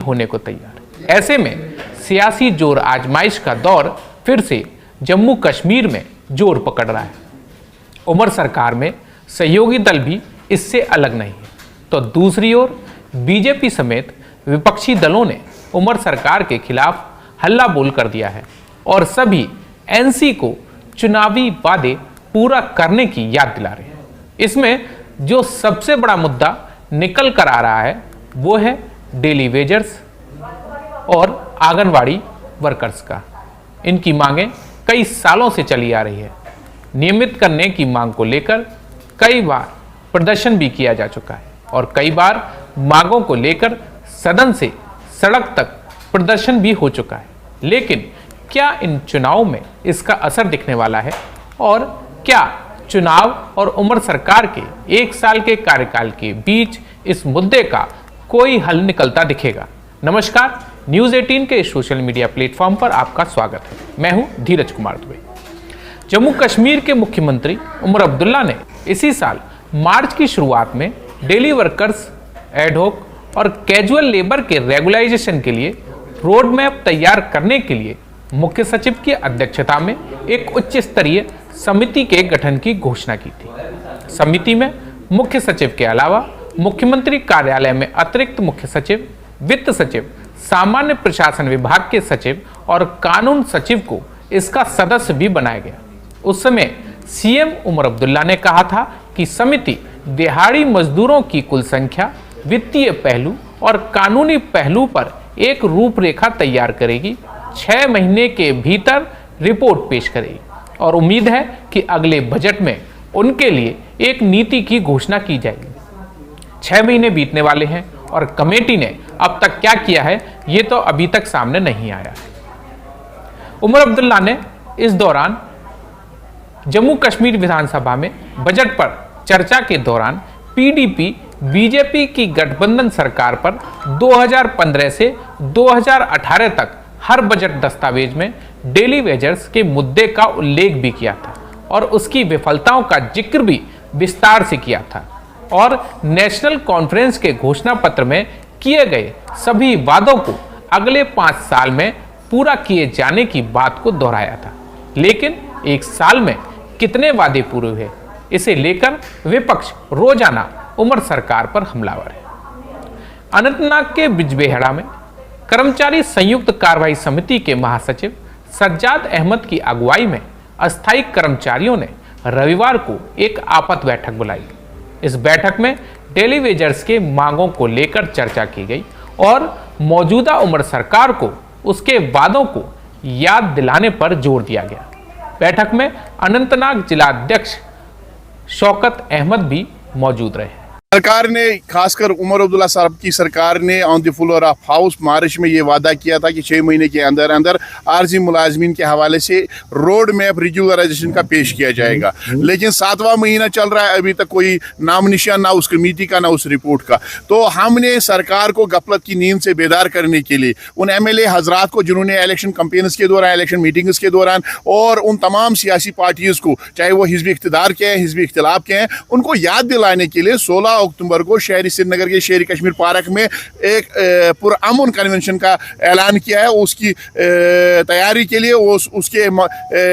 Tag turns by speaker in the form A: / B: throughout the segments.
A: होने को तैयार। ऐसे में सियासी जोर आजमाइश का दौर फिर से जम्मू कश्मीर में जोर पकड़ रहा है। उमर सरकार में सहयोगी दल भी इससे अलग नहीं है। तो दूसरी ओर बीजेपी समेत विपक्षी दलों ने उमर सरकार के खिलाफ हल्ला बोल कर दिया है और सभी एनसी को चुनावी वादे पूरा करने की याद दिला रहे हैं। इसमें जो सबसे बड़ा मुद्दा निकल कर आ रहा है वो है डेली वेजर्स और आंगनवाड़ी वर्कर्स का। इनकी मांगें कई सालों से चली आ रही है। नियमित करने की मांग को लेकर कई बार प्रदर्शन भी किया जा चुका है और कई बार मांगों को लेकर सदन से सड़क तक प्रदर्शन भी हो चुका है। लेकिन क्या इन चुनावों में इसका असर दिखने वाला है और क्या चुनाव और उमर सरकार के 1 साल के कार्यकाल के बीच इस मुद्दे का कोई हल निकलता दिखेगा? नमस्कार, न्यूज़ 18 के सोशल मीडिया प्लेटफॉर्म पर आपका स्वागत है। मैं हूं धीरज कुमार दुबे। जम्मू कश्मीर के मुख्यमंत्री उमर अब्दुल्ला ने इसी साल मार्च की शुरुआत में डेली वर्कर्स, एडहॉक और कैजुअल लेबर के रेगुलाइजेशन के लिए रोड मैप तैयार करने के लिए मुख्य सचिव की अध्यक्षता में एक उच्च स्तरीय समिति के गठन की घोषणा की थी। समिति में मुख्य सचिव के अलावा मुख्यमंत्री कार्यालय में अतिरिक्त मुख्य सचिव, वित्त सचिव, सामान्य प्रशासन विभाग के सचिव और कानून सचिव को इसका सदस्य भी बनाया गया। उस समय सीएम उमर अब्दुल्ला ने कहा था कि समिति दिहाड़ी मजदूरों की कुल संख्या, वित्तीय पहलू और कानूनी पहलू पर एक रूपरेखा तैयार करेगी, 6 महीने के भीतर रिपोर्ट पेश करेगी और उम्मीद है कि अगले बजट में उनके लिए एक नीति की घोषणा की जाएगी। 6 महीने बीतने वाले हैं और कमेटी ने अब तक क्या किया है ये तो अभी तक सामने नहीं आया है। उमर अब्दुल्ला ने इस दौरान जम्मू कश्मीर विधानसभा में बजट पर चर्चा के दौरान पीडीपी बीजेपी की गठबंधन सरकार पर 2015 से 2018 तक हर बजट दस्तावेज में डेली वेजर्स के मुद्दे का उल्लेख भी किया था और उसकी विफलताओं का जिक्र भी विस्तार से किया था और नेशनल कॉन्फ्रेंस के घोषणा पत्र में किए गए सभी वादों को अगले 5 साल में पूरा किए जाने की बात को दोहराया था। लेकिन 1 साल में कितने वादे पूरे हुए, इसे लेकर विपक्ष रोजाना उमर सरकार पर हमलावर है। अनंतनाग के बिजबेहड़ा में कर्मचारी संयुक्त कार्रवाई समिति के महासचिव सज्जाद अहमद की अगुवाई में अस्थायी कर्मचारियों ने रविवार को एक आपात बैठक बुलाई। इस बैठक में डेली वेजर्स के मांगों को लेकर चर्चा की गई और मौजूदा उमर सरकार को उसके वादों को याद दिलाने पर जोर दिया गया। बैठक में अनंतनाग जिलाध्यक्ष शौकत अहमद भी मौजूद रहे।
B: सरकार ने, खासकर उमर अब्दुल्ला साहब की सरकार ने on the floor of house March में ये वादा किया था कि 6 महीने के अंदर अंदर आर्जी मुलाजमीन के हवाले से रोड मैप रेगुलराइजेशन का पेश किया जाएगा। लेकिन 7वां महीना चल रहा है, अभी तक कोई नाम निशान ना उस कमेटी का ना उस रिपोर्ट का। तो हमने सरकार को गफलत की नींद से बेदार करने के लिए उन एमएलए हजरात को जिन्होंने इलेक्शन कैंपेन्स के दौरान, इलेक्शन मीटिंग्स के दौरान और उन तमाम सियासी पार्टीज को, चाहे वो हिजब इख्तिदार के हैं, हिजब इख्तिलाफ के हैं, उनको याद दिलाने के लिए 16 अक्टूबर को शहरी श्रीनगर के शेर कश्मीर पार्क में एक पुरअमन कन्वेंशन का ऐलान किया है। उसकी तैयारी के लिए, उसके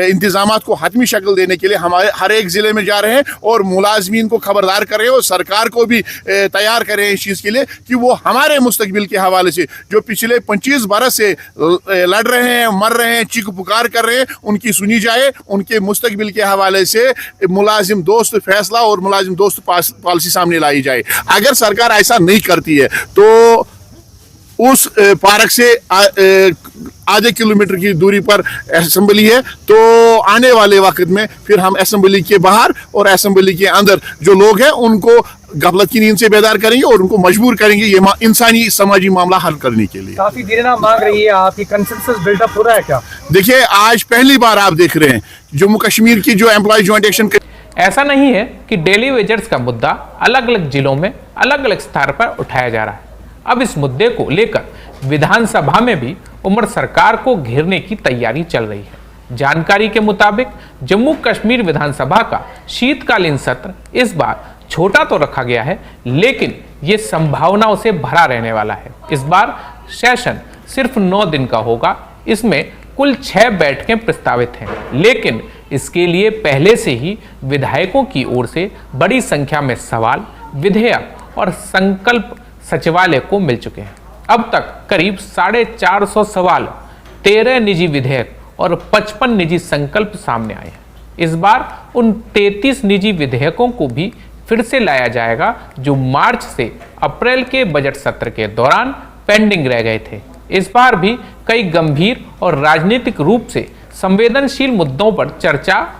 B: इंतजामात को हतमी शक्ल देने के लिए हमारे हर एक ज़िले में जा रहे हैं और मुलाजमीन को खबरदार कर रहे हैं और सरकार को भी तैयार कर रहे हैं इस चीज़ के लिए कि वो हमारे मुस्तकबिल के हवाले से जो पिछले 25 बरस से लड़ रहे हैं, मर रहे हैं, चीख पुकार कर रहे हैं, उनकी सुनी जाए। उनके मुस्तकबिल के हवाले से मुलाजिम दोस्त फैसला और मुलाजिम दोस्त पॉलिसी सामने लाई जाए। अगर सरकार ऐसा नहीं करती है तो उस पार्क से आधे किलोमीटर की दूरी पर असेंबली है, तो आने वाले वक्त में फिर हम असेंबली के बाहर और असेंबली के अंदर जो लोग हैं उनको गफलत की नींद से बेदार करेंगे और उनको मजबूर करेंगे ये इंसानी समाजी मामला हल करने के लिए।
C: काफी देर ना मांग रही है, आपकी कंसेंसस बिल्डअप हो रहा है क्या?
B: देखिए, आज पहली बार आप देख रहे हैं जम्मू कश्मीर की जो एम्प्लॉय ज्वाइंट एक्शन।
A: ऐसा नहीं है कि डेली वेजर्स का मुद्दा अलग अलग जिलों में अलग अलग स्तर पर उठाया जा रहा है। अब इस मुद्दे को लेकर विधानसभा में भी उमर सरकार को घेरने की तैयारी चल रही है। जानकारी के मुताबिक जम्मू कश्मीर विधानसभा का शीतकालीन सत्र इस बार छोटा तो रखा गया है, लेकिन ये संभावनाओं से भरा रहने वाला है। इस बार सेशन सिर्फ 9 दिन का होगा। इसमें कुल 6 बैठकें प्रस्तावित हैं, लेकिन इसके लिए पहले से ही विधायकों की ओर से बड़ी संख्या में सवाल, विधेयक और संकल्प सचिवालय को मिल चुके हैं। अब तक करीब 450 सवाल, 13 निजी विधेयक और 55 निजी संकल्प सामने आए हैं। इस बार उन 33 निजी विधेयकों को भी फिर से लाया जाएगा जो मार्च से अप्रैल के बजट सत्र के दौरान पेंडिंग रह गए थे। इस बार भी कई गंभीर और राजनीतिक रूप से संवेदनशील मुद्दों पर चर्चा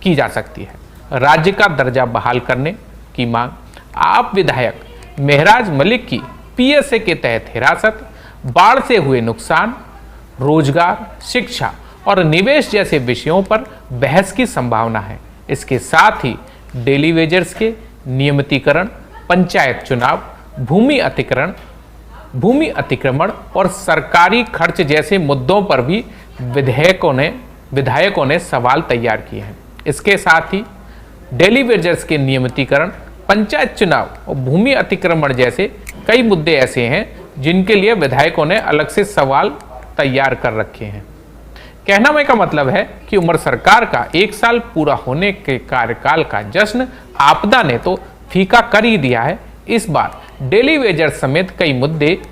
A: की जा सकती है। राज्य का दर्जा बहाल करने की मांग, आप विधायक मेहराज मलिक की पीएसए के तहत हिरासत, बाढ़ से हुए नुकसान, रोजगार, शिक्षा और निवेश जैसे विषयों पर बहस की संभावना है। इसके साथ ही डेली वेजर्स के नियमितीकरण, पंचायत चुनाव, भूमि अतिक्रमण और सरकारी खर्च जैसे मुद्दों पर भी विधायकों ने सवाल तैयार किए हैं। इसके साथ ही डेली वेजर्स के नियमितीकरण, पंचायत चुनाव और भूमि अतिक्रमण जैसे कई मुद्दे ऐसे हैं जिनके लिए विधायकों ने अलग से सवाल तैयार कर रखे हैं। कहने का मतलब है कि उमर सरकार का 1 साल पूरा होने के कार्यकाल का जश्न आपदा ने तो फीका कर ही दिया है। इस बार डेली वेजर समेत कई मुद्दे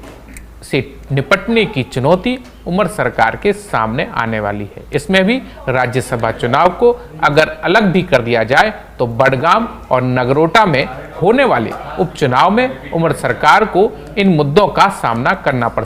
A: से निपटने की चुनौती उमर सरकार के सामने आने वाली है। इसमें भी राज्यसभा चुनाव को अगर अलग भी कर दिया जाए तो बडगाम और नगरोटा में होने वाले उपचुनाव में उमर सरकार को इन मुद्दों का सामना करना पड़